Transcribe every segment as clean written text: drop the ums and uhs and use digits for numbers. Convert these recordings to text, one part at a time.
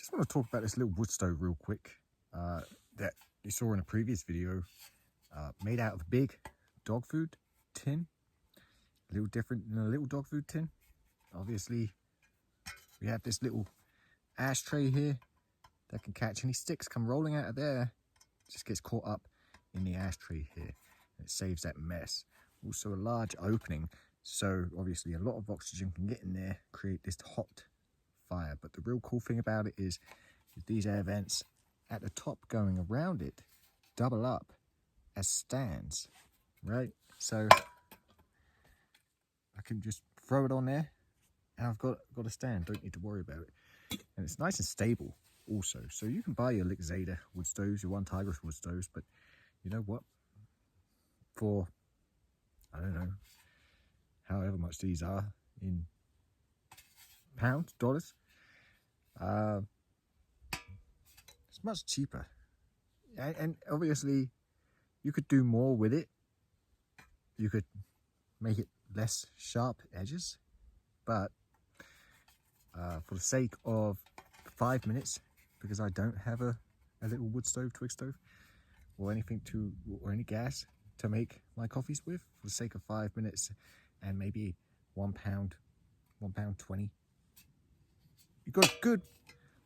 just want to talk about this little wood stove real quick that you saw in a previous video, made out of a big dog food tin. A little different than a little dog food tin. Obviously, we have this little ashtray here that can catch any sticks come rolling out of there. It just gets caught up in the ashtray here. It saves that mess. Also a large opening, so obviously a lot of oxygen can get in there, create this hot fire. But the real cool thing about it is these air vents at the top going around it double up as stands, right? So I can just throw it on there and I've got a stand, don't need to worry about it. And it's nice and stable also. So you can buy your Zeta wood stoves, your One Tigris wood stoves, but you know what? For, I don't know, however much these are in pounds, dollars, it's much cheaper. And obviously you could do more with it. You could make it less sharp edges, but for the sake of 5 minutes, because I don't have a little wood stove, twig stove, or anything or any gas to make my coffees with, for the sake of 5 minutes and maybe £1, £1.20, you've got a good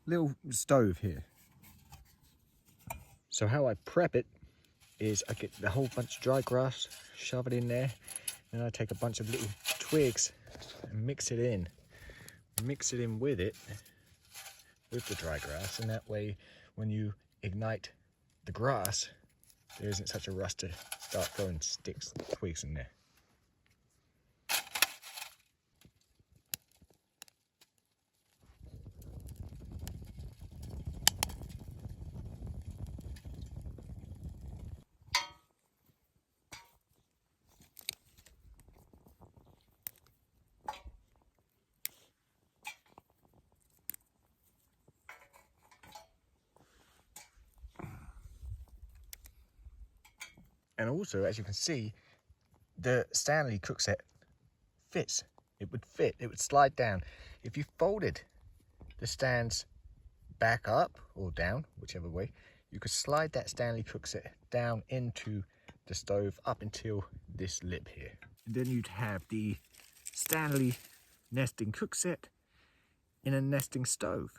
little stove here. So how I prep it is I get the whole bunch of dry grass, shove it in there, and I take a bunch of little twigs and mix it in with it, with the dry grass, and that way when you ignite the grass, there isn't such a rush to start throwing sticks, twigs in there. And also, as you can see, the Stanley cookset fits. It would fit, it would slide down. If you folded the stands back up or down, whichever way, you could slide that Stanley cookset down into the stove up until this lip here. And then you'd have the Stanley nesting cookset in a nesting stove.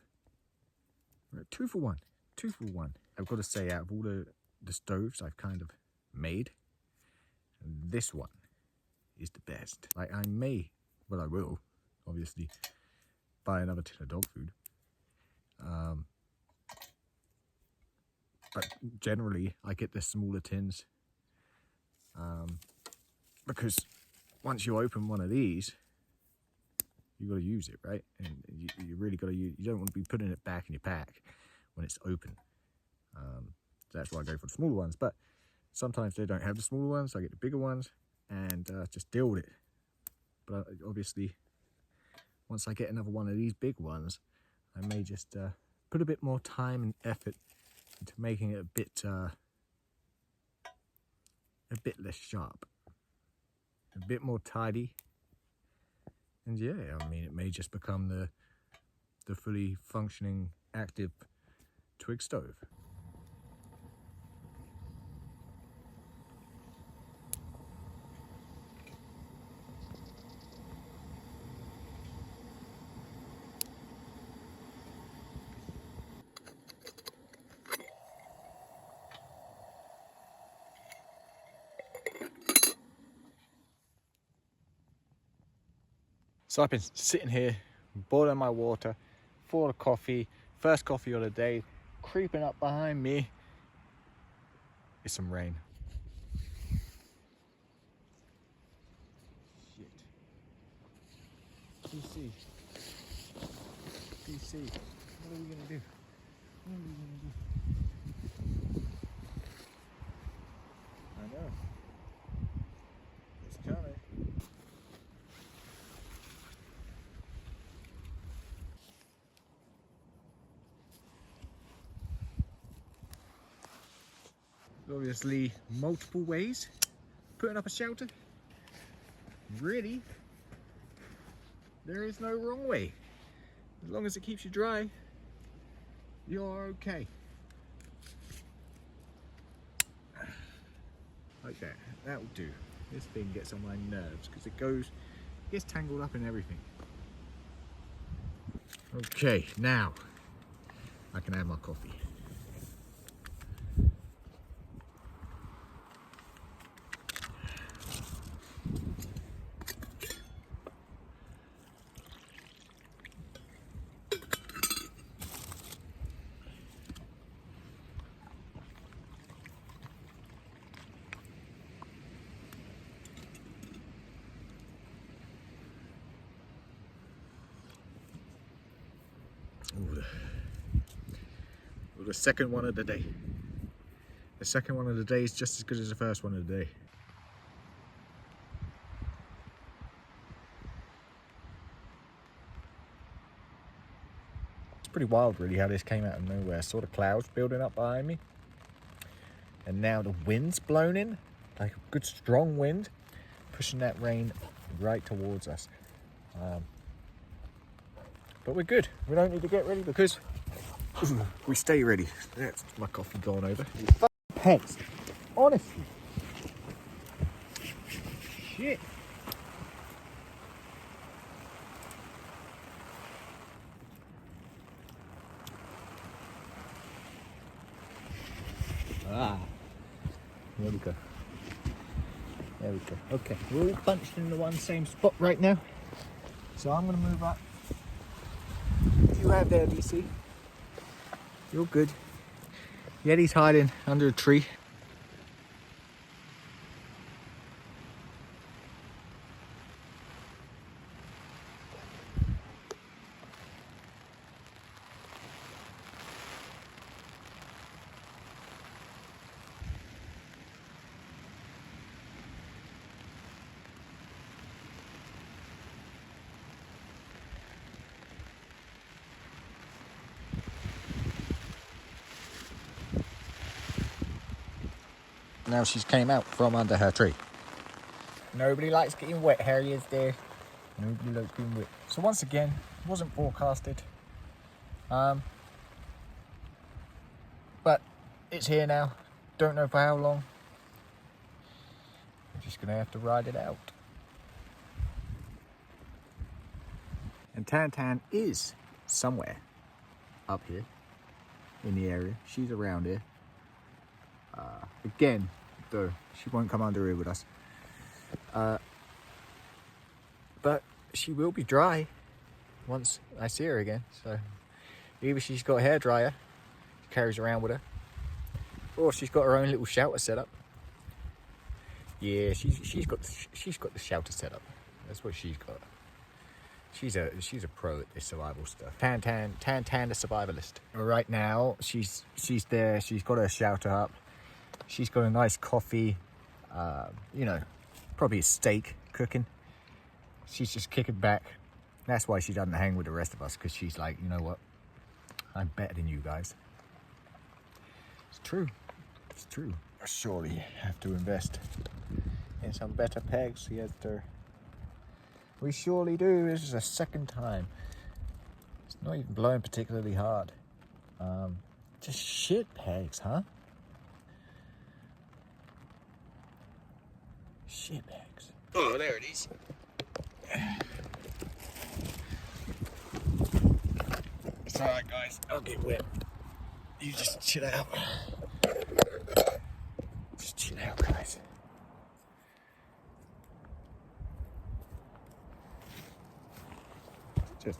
Right, 2 for 1, 2 for 1. I've got to say, out of all the stoves I've kind of made, this one is the best. Like, I will obviously buy another tin of dog food, but generally I get the smaller tins, because once you open one of these, you got to use it, right? And you really got to use. You don't want to be putting it back in your pack when it's open. So that's why I go for the smaller ones. But sometimes they don't have the smaller ones, so I get the bigger ones and just deal with it. But obviously, once I get another one of these big ones, I may just put a bit more time and effort into making it a bit less sharp, a bit more tidy. And yeah, I mean, it may just become the fully functioning, active twig stove. So I've been sitting here, boiling my water for the coffee, first coffee of the day. Creeping up behind me is some rain. Shit. PC, what are we gonna do? I know. It's coming. Obviously, multiple ways putting up a shelter. Really, there is no wrong way. As long as it keeps you dry, You're okay. Like that. That'll do. This thing gets on my nerves because it gets tangled up in everything. Okay, now I can have my coffee. Ooh, the second one of the day. The second one of the day is just as good as the first one of the day. It's pretty wild really how this came out of nowhere. I saw the clouds building up behind me. And now the wind's blown in, like a good strong wind, pushing that rain right towards us. But we're good. We don't need to get ready because we stay ready. That's my coffee gone over. These fucking pegs. Honestly. Shit. Ah. There we go. There we go. Okay, we're all bunched in the one same spot right now. So I'm going to move up. You have there, DC. You're good. Yeti's hiding under a tree. Now she's came out from under her tree. Nobody likes getting wet, Harry is there. Nobody likes getting wet. So once again, it wasn't forecasted. But it's here now. Don't know for how long. We're just gonna have to ride it out. And Tantan is somewhere up here in the area. She's around here. Again, though, she won't come under here with us. But she will be dry once I see her again. So either she's got a hairdryer she carries around with her, or she's got her own little shelter set up. Yeah, she's got the shelter set up. That's what she's got. She's a pro at this survival stuff. Tantan the survivalist. Right now, she's there. She's got her shelter up. She's got a nice coffee. You know, probably a steak cooking. She's just kicking back. That's why she doesn't hang with the rest of us, because she's like, you know what? I'm better than you guys. It's true. It's true. I surely have to invest in some better pegs. We surely do. This is the second time. It's not even blowing particularly hard. Just shit pegs, huh? Shit pegs. Oh, there it is. It's alright, guys. I'll get wet. You just chill out. Just chill out, guys. Just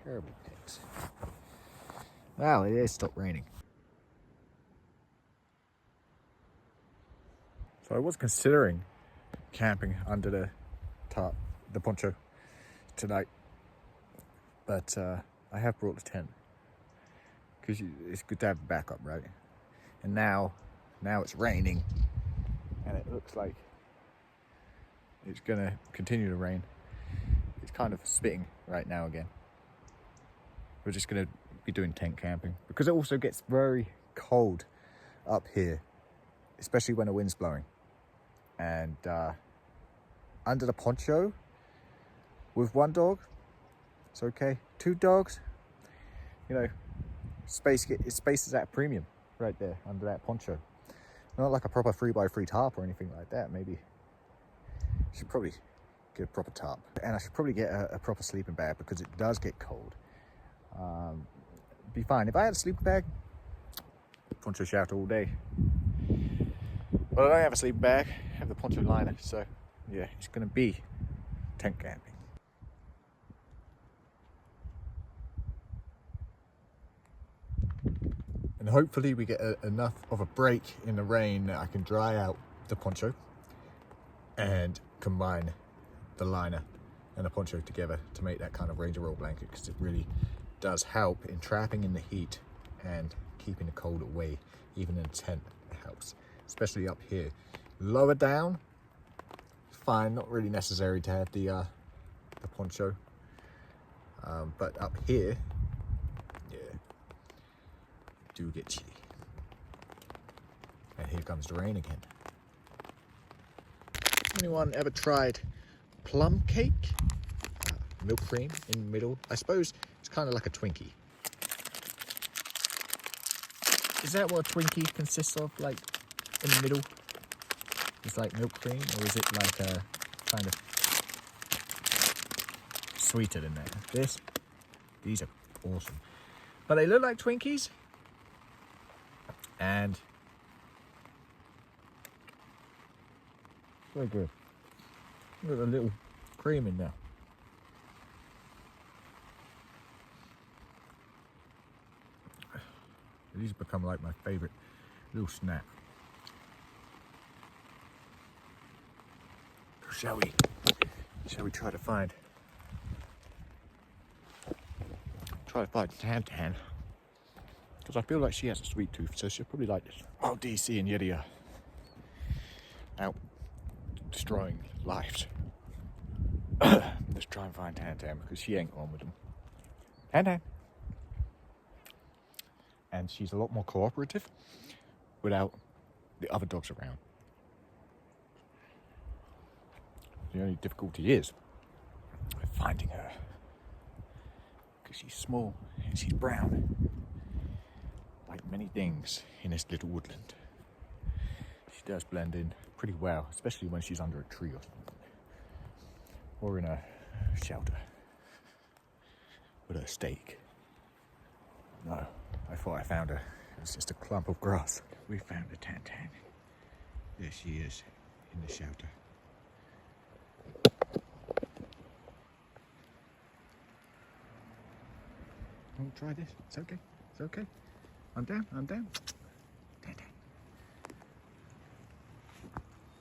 terrible pigs. Wow, it has stopped raining. So I was considering camping under the tarp, the poncho, tonight, but I have brought the tent because it's good to have a backup, right? And now it's raining, and it looks like it's gonna continue to rain. It's kind of spitting right now again. We're just gonna be doing tent camping because it also gets very cold up here, especially when the wind's blowing. And under the poncho with one dog, it's okay. 2 dogs, you know, space is at a premium right there under that poncho. Not like a proper 3x3 tarp or anything like that. Maybe I should probably get a proper tarp, and I should probably get a proper sleeping bag because it does get cold. Be fine if I had a sleeping bag. Poncho shelter all day. But I don't have a sleeping bag. I have the poncho liner, so yeah, it's gonna be tent camping. And hopefully we get enough of a break in the rain that I can dry out the poncho and combine the liner and the poncho together to make that kind of Ranger roll blanket, because it really does help in trapping in the heat and keeping the cold away. Even in a tent, it helps, especially up here. Lower down, fine, not really necessary to have the poncho, but up here, yeah, do get chilly. And here comes the rain again. Anyone ever tried plum cake? Milk cream in the middle. I suppose it's kind of like a Twinkie. Is that what a Twinkie consists of? Like in the middle? It's like milk cream, or is it like a kind of sweeter than that? These are awesome. But they look like Twinkies. And very good. Look at the little cream in there. These become like my favorite little snack. Shall we try to find Tantan? Because I feel like she has a sweet tooth, so she'll probably like this. Oh, DC and Yeti are out destroying lives. Let's try and find Tantan, because she ain't on with them. Tantan. And she's a lot more cooperative without the other dogs around. The only difficulty is finding her, because she's small and she's brown, like many things in this little woodland. She does blend in pretty well, especially when she's under a tree or something, or in a shelter with a stake. No, I thought I found her. It was just a clump of grass. We found a Tantan. There she is in the shelter. Oh, try this. It's okay. It's okay. I'm down. Tantan.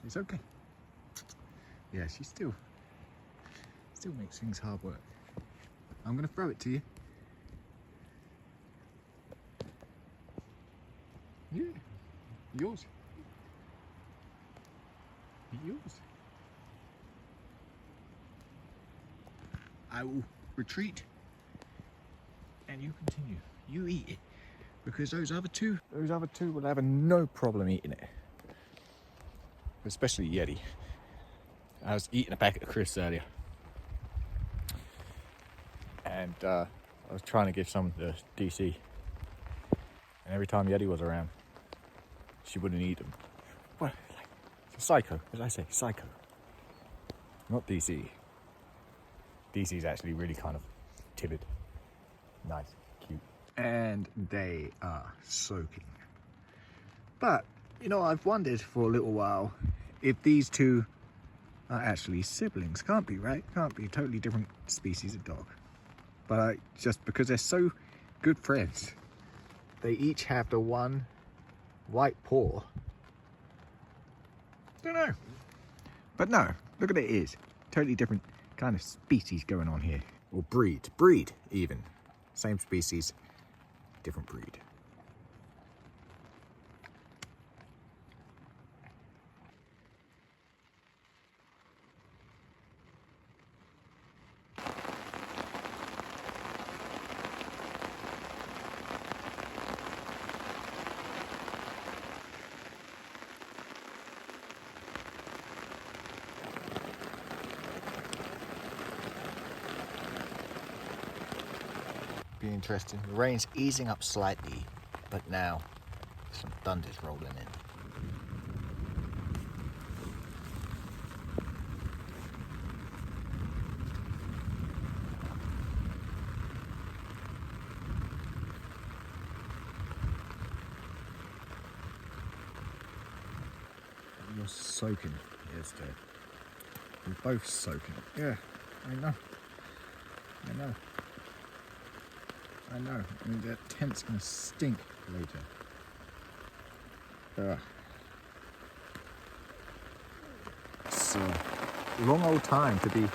It's okay. Yeah, she still makes things hard work. I'm gonna throw it to you. Yeah, yours. Yours. I will retreat and you continue. You eat it, because those other two will have no problem eating it. Especially Yeti. I was eating a packet of crisps earlier, and I was trying to give some to DC, and every time Yeti was around, she wouldn't eat them. What? Like, it's a psycho, as I say, psycho. Not DC. DC's actually really kind of timid. Nice, cute. And they are soaking. But, you know, I've wondered for a little while if these two are actually siblings. Can't be, right? Can't be. Totally different species of dog. But just because they're so good friends, they each have the one white paw. Don't know. But no, look at it is. Totally different kind of species going on here. Or breed even. Same species, different breed. be interesting. The rain's easing up slightly, but now some thunder's rolling in. You're soaking. Yes, Dad. We're both soaking. Yeah, I know. I mean, that tent's gonna stink later. It's a long old time to be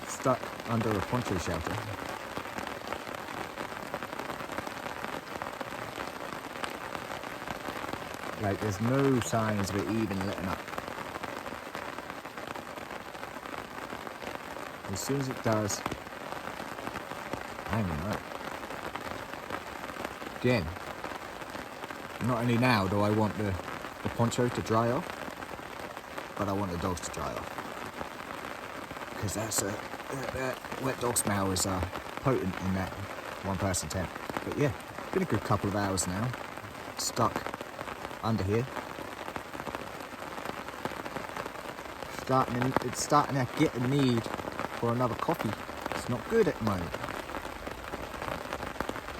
stuck under a poncho shelter. Like, there's no signs of it even letting up. As soon as it does, hang on, right. Again, not only now do I want the poncho to dry off, but I want the dogs to dry off. Because that wet dog smell is potent in that one person tent. But yeah, it's been a good couple of hours now, stuck under here. It's starting to get a need for another coffee. It's not good at the moment.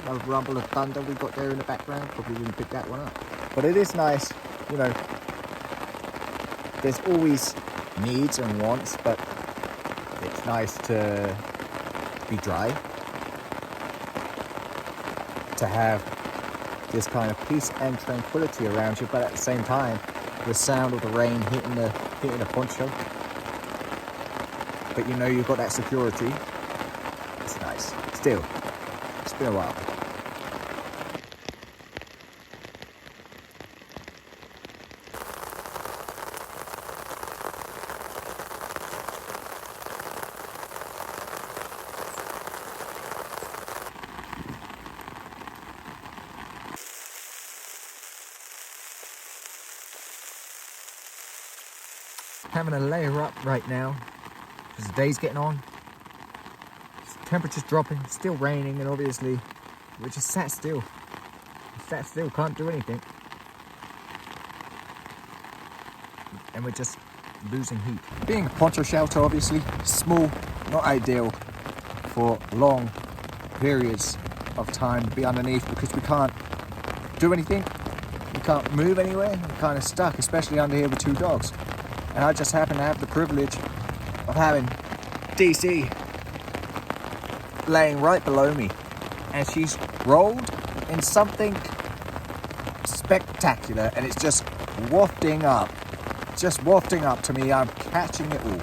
Another rumble of thunder we got there in the background, probably didn't pick that one up. But it is nice, you know, there's always needs and wants, but it's nice to be dry, to have this kind of peace and tranquility around you, but at the same time, the sound of the rain hitting the poncho. But you know you've got that security. It's nice. Still, it's been a while. Having a layer up right now as the day's getting on. Temperature's dropping, it's still raining, and obviously we're just sat still. Can't do anything. And we're just losing heat. Being a poncho shelter, obviously, small, not ideal for long periods of time to be underneath, because we can't do anything. We can't move anywhere. We're kind of stuck, especially under here with two dogs. And I just happen to have the privilege of having DC laying right below me. And she's rolled in something spectacular, and it's just wafting up to me. I'm catching it all.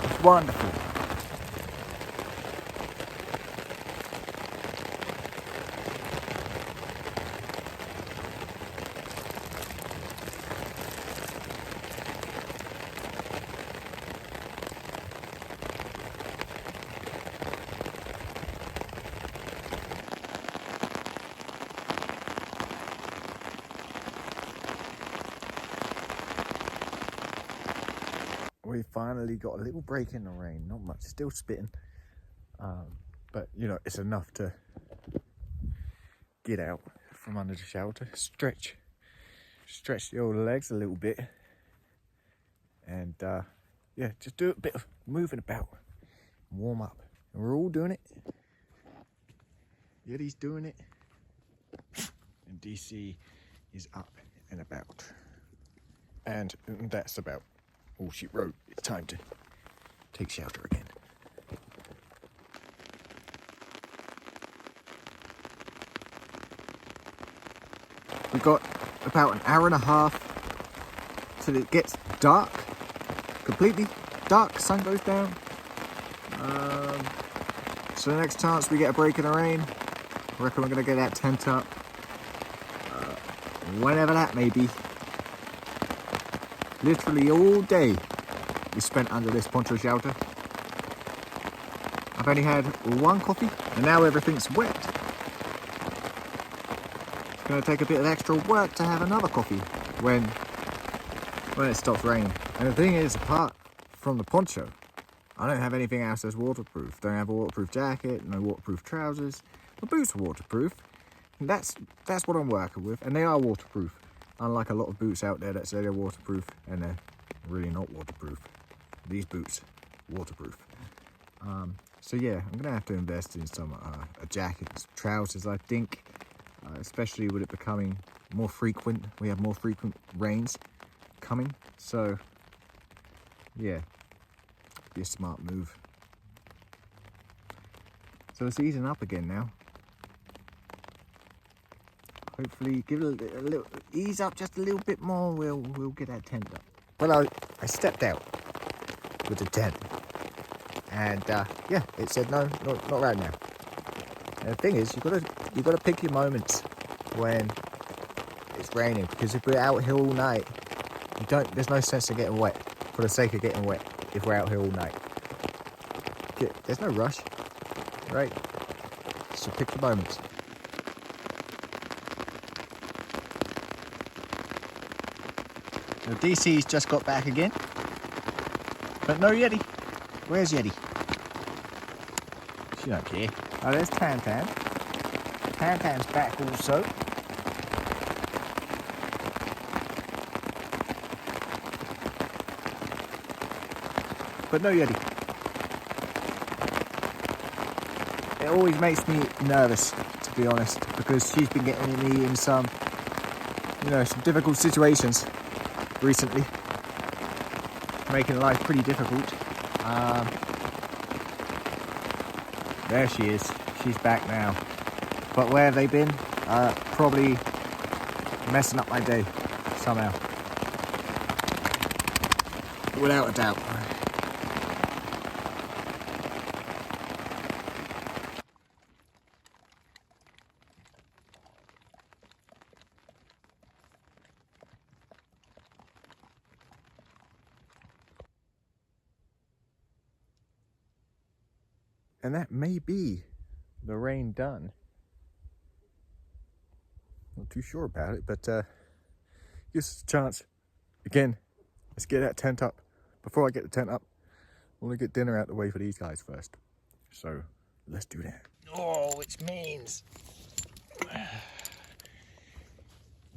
It's wonderful. We finally got a little break in the rain, not much, still spitting, but you know, it's enough to get out from under the shelter, stretch the old legs a little bit, and yeah, just do a bit of moving about, warm up. And we're all doing it. Yeti's doing it, and DC is up and about, and that's about all she wrote. It's time to take shelter again. We've got about an hour and a half till it gets dark, completely dark, sun goes down. So the next chance we get a break in the rain, I reckon we're gonna get that tent up, whenever that may be. Literally all day we spent under this poncho shelter. I've only had one coffee, and now everything's wet. It's going to take a bit of extra work to have another coffee when it stops raining. And the thing is, apart from the poncho, I don't have anything else that's waterproof. Don't have a waterproof jacket, no waterproof trousers. My boots are waterproof. And that's what I'm working with, and they are waterproof. Unlike a lot of boots out there that say they're waterproof, and they're really not waterproof. These boots, waterproof. So yeah, I'm gonna have to invest in some a jacket, trousers, I think, especially with it becoming more frequent. We have more frequent rains coming, so yeah, be a smart move. So it's easing up again now. Hopefully, give it a little ease up just a little bit more. We'll get that tent up. Well, I stepped out with the tent, and yeah, it said no, not right now. And the thing is, you gotta pick your moments when it's raining, because if we're out here all night, there's no sense of getting wet for the sake of getting wet. If we're out here all night, there's no rush, right? So pick your moments. Now DC's just got back again, but no Yeti. Where's Yeti? She don't care. Oh, there's Tantan. Tantan's back also. But no Yeti. It always makes me nervous, to be honest, because she's been getting me in some difficult situations recently, making life pretty difficult. There she is. She's back now. But where have they been? Probably messing up my day somehow. Without a doubt. And that may be the rain done. Not too sure about it, but gives us a chance. Again, let's get that tent up. Before I get the tent up, I want to get dinner out the way for these guys first. So let's do that. Oh, which means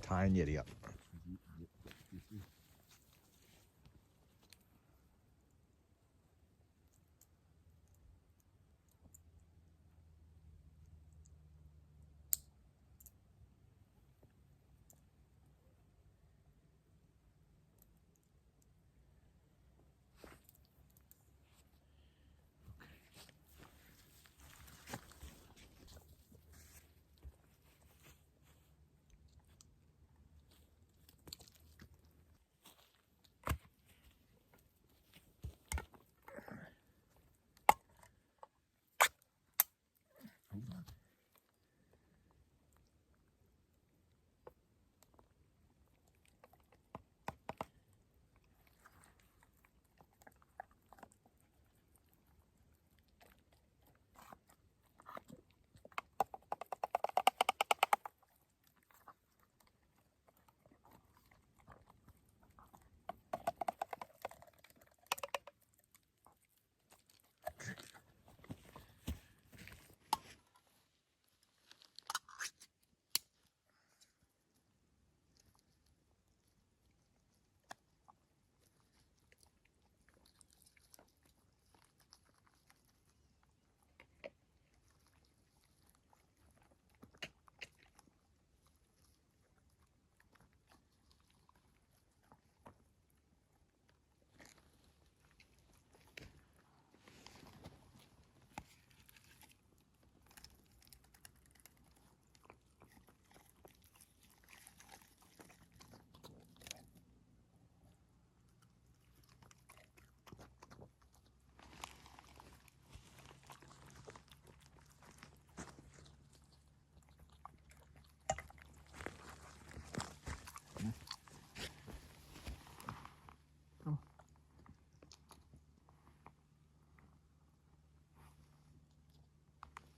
tying Yeti up.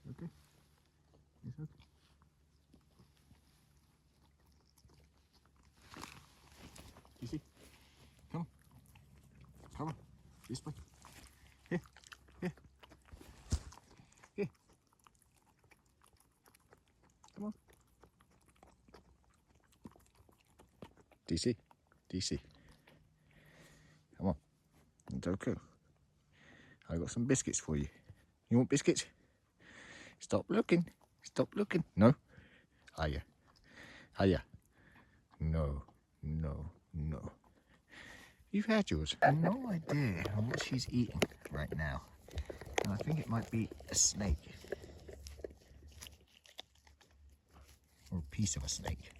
Okay. Yes, okay. You see? Come on. Come on. This way. Here. Come on. DC. DC. Come on. It's okay. I got some biscuits for you. You want biscuits? Stop looking. Stop looking. No. Hiya. Hiya. No. No. No. You've had yours. I have no idea what she's eating right now. And I think it might be a snake. Or a piece of a snake.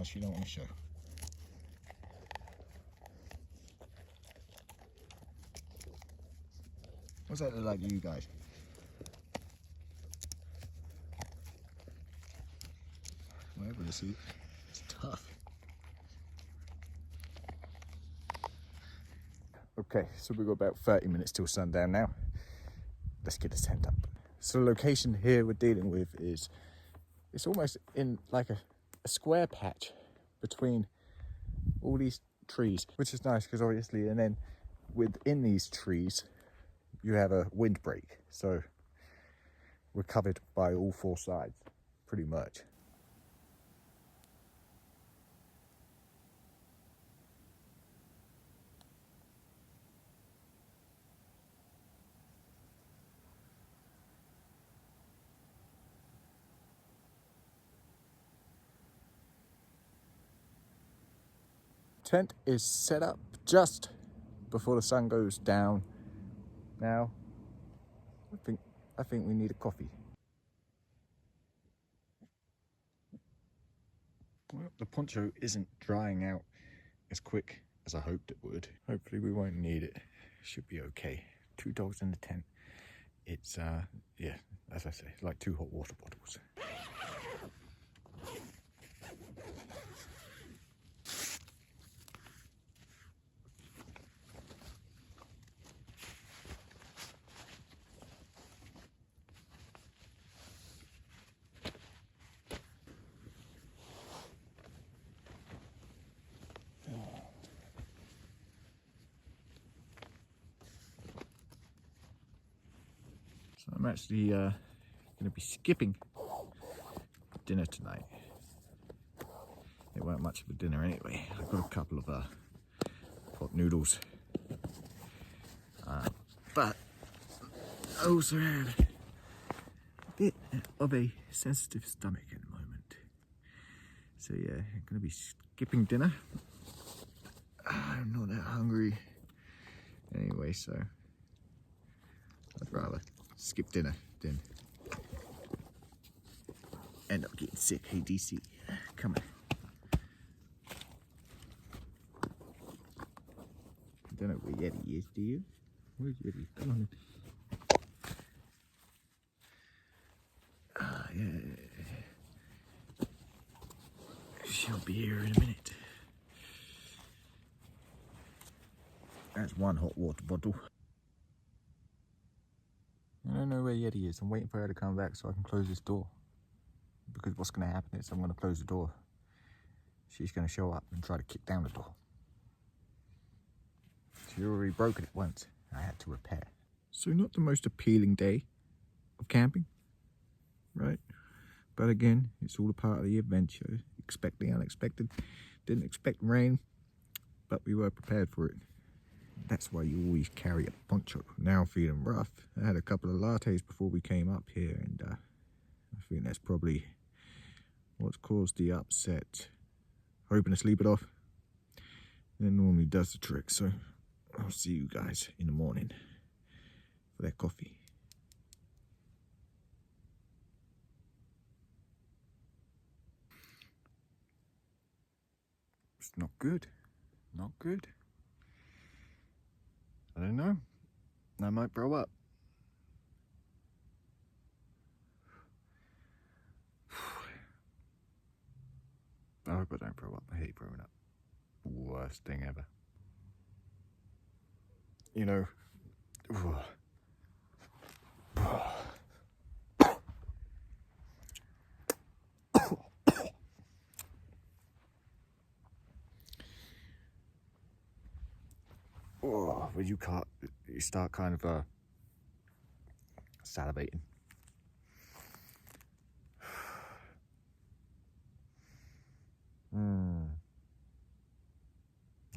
She don't want to show. What's that look like to you guys? Whatever to see. It's tough. Okay, so we've got about 30 minutes till sundown now. Let's get the tent up. So the location here we're dealing with is, it's almost in like a square patch between all these trees, which is nice because obviously, and then within these trees you have a windbreak, so we're covered by all four sides pretty much. Tent is set up just before the sun goes down. Now, I think we need a coffee. Well, the poncho isn't drying out as quick as I hoped it would. Hopefully we won't need it. Should be okay. 2 dogs in the tent. It's yeah, as I say, like 2 hot water bottles. So I'm actually going to be skipping dinner tonight. It weren't much of a dinner anyway. I've got a couple of pot noodles. But I also have a bit of a sensitive stomach at the moment. So yeah, I'm going to be skipping dinner. I'm not that hungry anyway, so I'd rather skip dinner than end up getting sick. Hey DC, come on. I don't know where Yeti is, do you? Where's Yeti? Come on. Yeah. She'll be here in a minute. That's 1 hot water bottle. I don't know where Yeti is. I'm waiting for her to come back so I can close this door. Because what's going to happen is I'm going to close the door. She's going to show up and try to kick down the door. She already broken it once. I had to repair. So not the most appealing day of camping, right? But again, it's all a part of the adventure. Expect the unexpected. Didn't expect rain, but we were prepared for it. That's why you always carry a poncho. Now feeling rough. I had a couple of lattes before we came up here, and I think that's probably what's caused the upset. Hoping to sleep it off. It normally does the trick, so I'll see you guys in the morning for that coffee. It's not good. Not good. I don't know. I might throw up. I hope I don't throw up. I hate throwing up. Worst thing ever. You know, Oh, when you start kind of salivating.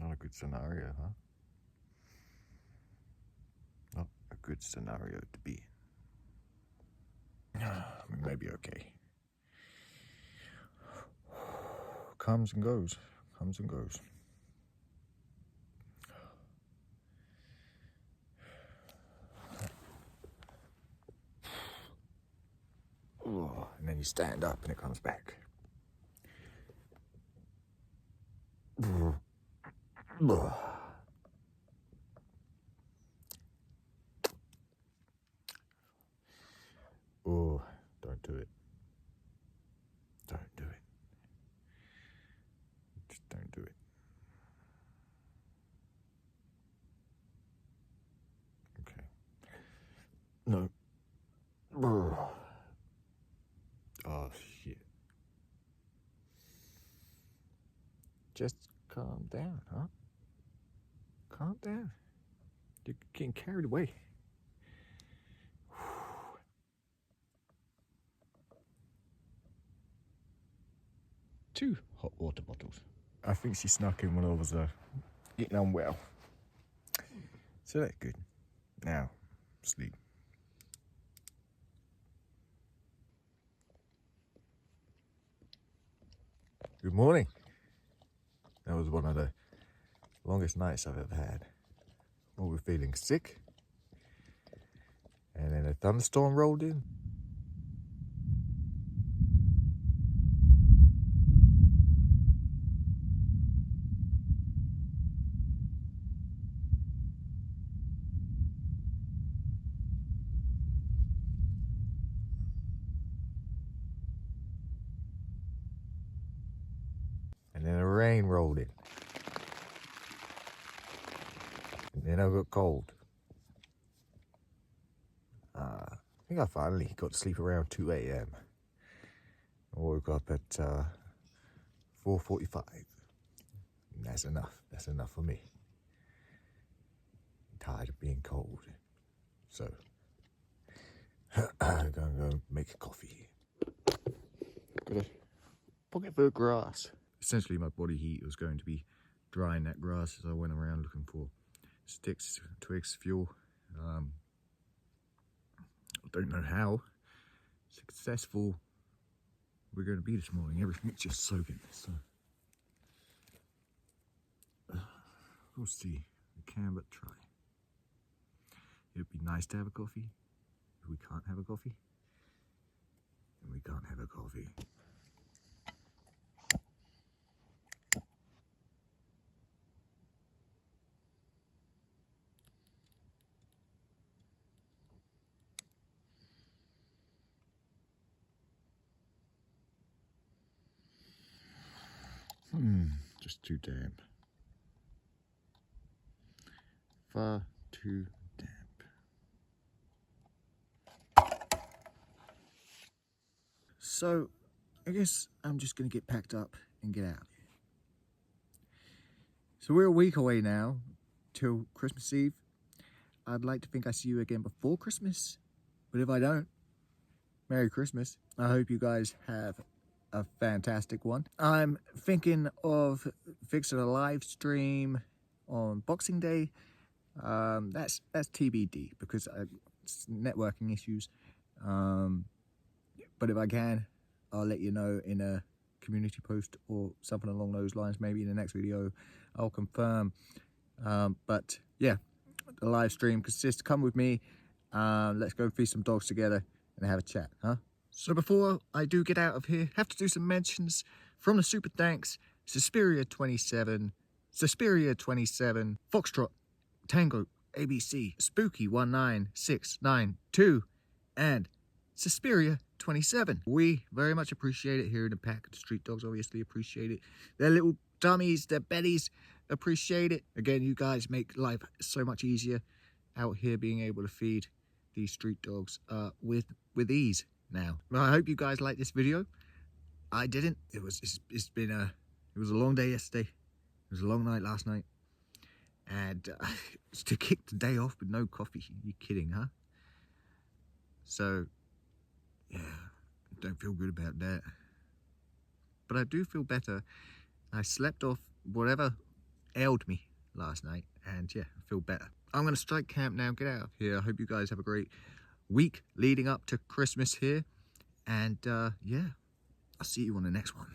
Not a good scenario, huh? Not a good scenario to be in. I mean, maybe okay. Comes and goes. Comes and goes. Oh, and then you stand up and it comes back. Oh, don't do it. Don't do it. Just don't do it. Okay. No. Oh, shit. Just calm down, huh? Calm down. You're getting carried away. Two hot water bottles. I think she snuck in when I was getting unwell. So that's good. Now, sleep. Good morning. That was one of the longest nights I've ever had. We were feeling sick. And then a thunderstorm rolled in. And then the rain rolled in. And then I got cold. I think I finally got to sleep around 2 a.m. I woke up at 4:45. And that's enough. That's enough for me. I'm tired of being cold. So, I'm going to go make a coffee. Got a pocket full of grass. Essentially, my body heat was going to be drying that grass as I went around looking for sticks, twigs, fuel. I don't know how successful we're going to be this morning. Everything's just soaking. So we'll see. We can but try. It'd be nice to have a coffee. If we can't have a coffee, then we can't have a coffee. Just too damp. Far too damp. So, I guess I'm just going to get packed up and get out. So we're a week away now till Christmas Eve. I'd like to think I see you again before Christmas, but if I don't, Merry Christmas. I hope you guys have a fantastic one. I'm thinking of fixing a live stream on Boxing Day. That's TBD because it's networking issues. But if I can, I'll let you know in a community post or something along those lines. Maybe in the next video, I'll confirm. But yeah, the live stream consists. Come with me. Let's go feed some dogs together and have a chat, huh? So before I do get out of here, have to do some mentions from the super thanks. Suspiria 27, Foxtrot, Tango, ABC, Spooky 19692, and Suspiria 27. We very much appreciate it here in the pack. The street dogs obviously appreciate it. Their little dummies, their bellies appreciate it. Again, you guys make life so much easier out here being able to feed these street dogs with ease now. Well, I hope you guys like this video. I didn't. It was a long day yesterday. It was a long night last night. And to kick the day off with no coffee, you kidding, huh? So, yeah, don't feel good about that. But I do feel better. I slept off whatever ailed me last night, and yeah, I feel better. I'm going to strike camp now, get out of here. I hope you guys have a great week leading up to Christmas here. And yeah, I'll see you on the next one.